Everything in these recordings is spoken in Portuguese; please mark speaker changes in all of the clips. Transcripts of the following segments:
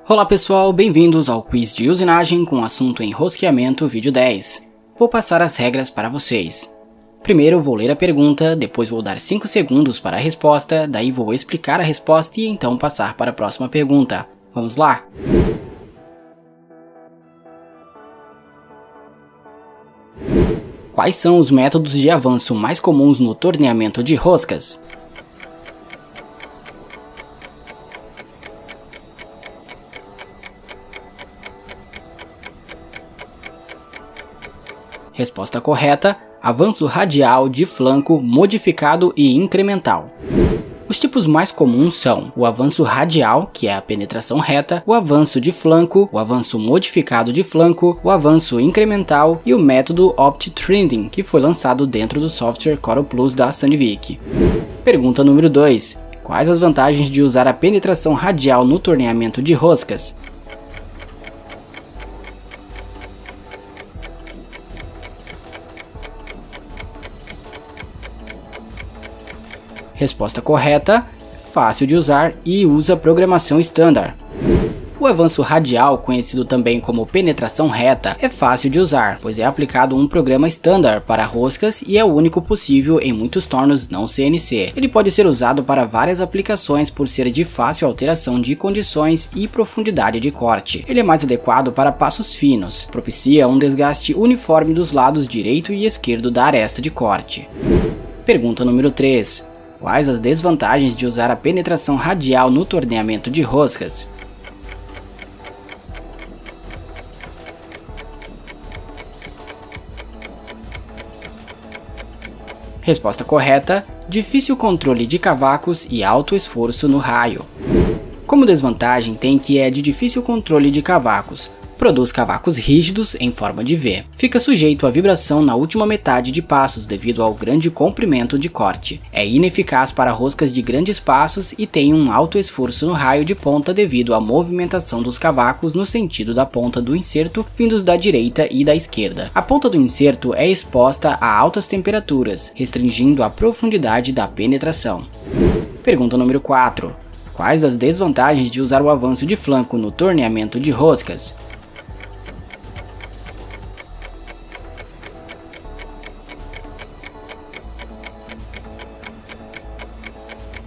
Speaker 1: Olá pessoal, bem-vindos ao quiz de usinagem com assunto enrosqueamento vídeo 10. Vou passar as regras para vocês. Primeiro vou ler a pergunta, depois vou dar 5 segundos para a resposta, daí vou explicar a resposta e então passar para a próxima pergunta. Vamos lá? Quais são os métodos de avanço mais comuns no torneamento de roscas? Resposta correta: avanço radial, de flanco, modificado e incremental. Os tipos mais comuns são o avanço radial, que é a penetração reta, o avanço de flanco, o avanço modificado de flanco, o avanço incremental e o método Opt-Trending, que foi lançado dentro do software Corel Plus da Sandvik. Pergunta número 2. Quais as vantagens de usar a penetração radial no torneamento de roscas? Resposta correta: fácil de usar e usa programação standard. O avanço radial, conhecido também como penetração reta, é fácil de usar, pois é aplicado um programa standard para roscas e é o único possível em muitos tornos não CNC. Ele pode ser usado para várias aplicações por ser de fácil alteração de condições e profundidade de corte. Ele é mais adequado para passos finos, propicia um desgaste uniforme dos lados direito e esquerdo da aresta de corte. Pergunta número 3. Quais as desvantagens de usar a penetração radial no torneamento de roscas? Resposta correta: difícil controle de cavacos e alto esforço no raio. Como desvantagem tem que é de difícil controle de cavacos. Produz cavacos rígidos em forma de V. Fica sujeito à vibração na última metade de passos devido ao grande comprimento de corte. É ineficaz para roscas de grandes passos e tem um alto esforço no raio de ponta devido à movimentação dos cavacos no sentido da ponta do inserto vindos da direita e da esquerda. A ponta do inserto é exposta a altas temperaturas, restringindo a profundidade da penetração. Pergunta número 4. Quais as desvantagens de usar o avanço de flanco no torneamento de roscas?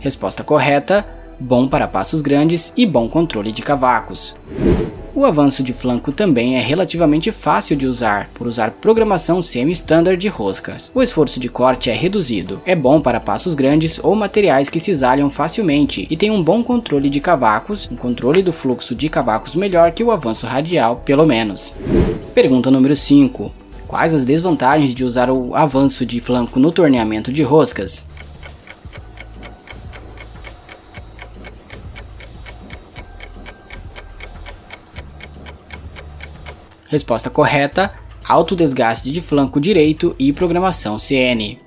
Speaker 1: Resposta correta: bom para passos grandes e bom controle de cavacos. O avanço de flanco também é relativamente fácil de usar, por usar programação semi-standard de roscas. O esforço de corte é reduzido, é bom para passos grandes ou materiais que se exalham facilmente e tem um bom controle de cavacos, um controle do fluxo de cavacos melhor que o avanço radial, pelo menos. Pergunta número 5. Quais as desvantagens de usar o avanço de flanco no torneamento de roscas? Resposta correta: alto desgaste de flanco direito e programação CN.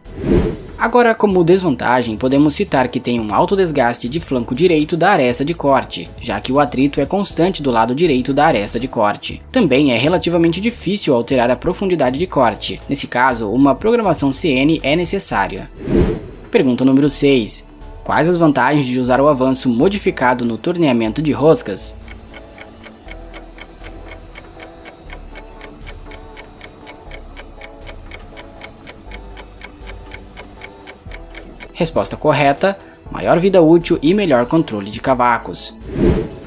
Speaker 1: Agora, como desvantagem, podemos citar que tem um alto desgaste de flanco direito da aresta de corte, já que o atrito é constante do lado direito da aresta de corte. Também é relativamente difícil alterar a profundidade de corte. Nesse caso, uma programação CN é necessária. Pergunta número 6. Quais as vantagens de usar o avanço modificado no torneamento de roscas? Resposta correta: maior vida útil e melhor controle de cavacos.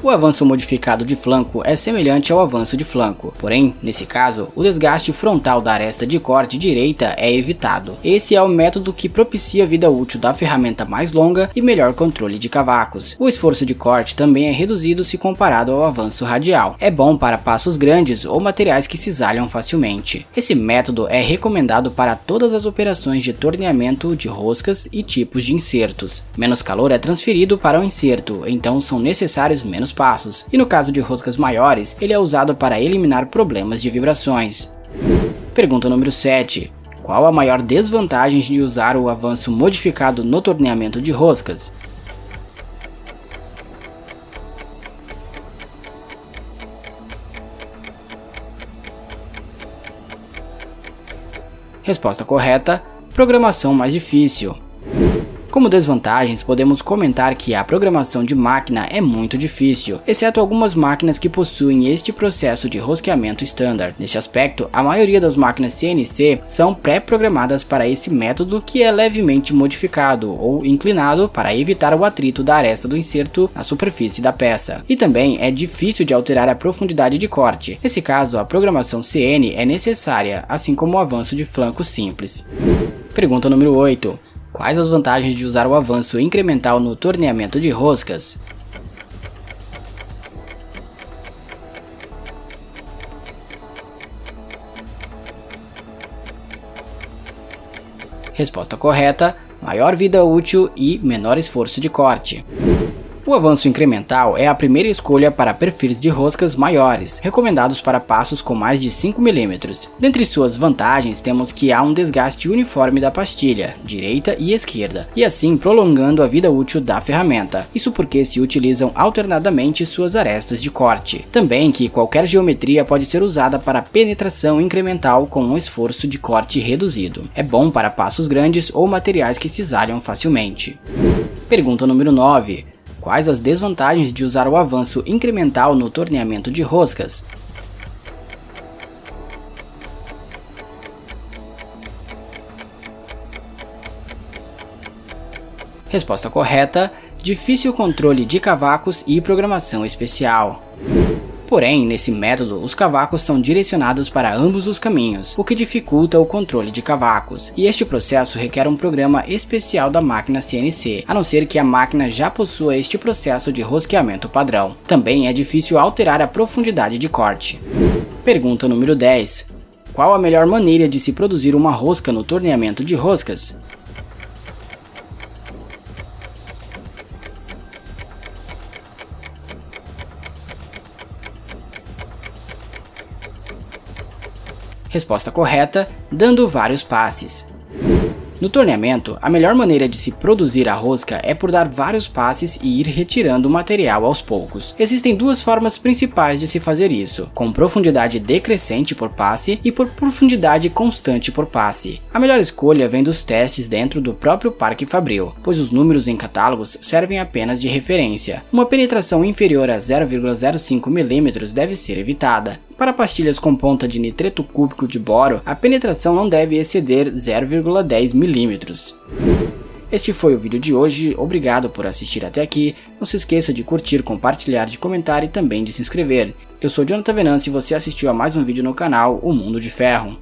Speaker 1: O avanço modificado de flanco é semelhante ao avanço de flanco, porém, nesse caso, o desgaste frontal da aresta de corte direita é evitado. Esse é o método que propicia a vida útil da ferramenta mais longa e melhor controle de cavacos. O esforço de corte também é reduzido se comparado ao avanço radial. É bom para passos grandes ou materiais que se exalham facilmente. Esse método é recomendado para todas as operações de torneamento de roscas e tipos de insertos. Menos calor é transferido para o inserto, então são necessários menos passos, e no caso de roscas maiores, ele é usado para eliminar problemas de vibrações. Pergunta número 7. Qual a maior desvantagem de usar o avanço modificado no torneamento de roscas? Resposta correta: programação mais difícil. Como desvantagens, podemos comentar que a programação de máquina é muito difícil, exceto algumas máquinas que possuem este processo de rosqueamento standard. Nesse aspecto, a maioria das máquinas CNC são pré-programadas para esse método, que é levemente modificado ou inclinado para evitar o atrito da aresta do inserto na superfície da peça. E também é difícil de alterar a profundidade de corte. Nesse caso, a programação CN é necessária, assim como o avanço de flanco simples. Pergunta número 8. Quais as vantagens de usar o avanço incremental no torneamento de roscas? Resposta correta: maior vida útil e menor esforço de corte. O avanço incremental é a primeira escolha para perfis de roscas maiores, recomendados para passos com mais de 5 mm. Dentre suas vantagens temos que há um desgaste uniforme da pastilha, direita e esquerda, e assim prolongando a vida útil da ferramenta. Isso porque se utilizam alternadamente suas arestas de corte. Também que qualquer geometria pode ser usada para penetração incremental com um esforço de corte reduzido. É bom para passos grandes ou materiais que cisalham facilmente. Pergunta número 9. Quais as desvantagens de usar o avanço incremental no torneamento de roscas? Resposta correta: difícil controle de cavacos e programação especial. Porém, nesse método, os cavacos são direcionados para ambos os caminhos, o que dificulta o controle de cavacos, e este processo requer um programa especial da máquina CNC, a não ser que a máquina já possua este processo de rosqueamento padrão. Também é difícil alterar a profundidade de corte. Pergunta número 10. Qual a melhor maneira de se produzir uma rosca no torneamento de roscas? Resposta correta: dando vários passes. No torneamento, a melhor maneira de se produzir a rosca é por dar vários passes e ir retirando o material aos poucos. Existem duas formas principais de se fazer isso, com profundidade decrescente por passe e por profundidade constante por passe. A melhor escolha vem dos testes dentro do próprio Parque Fabril, pois os números em catálogos servem apenas de referência. Uma penetração inferior a 0,05 mm deve ser evitada. Para pastilhas com ponta de nitreto cúbico de boro, a penetração não deve exceder 0,10 mm. Este foi o vídeo de hoje, obrigado por assistir até aqui, não se esqueça de curtir, compartilhar, de comentar e também de se inscrever. Eu sou Jonathan Venâncio e você assistiu a mais um vídeo no canal O Mundo de Ferro.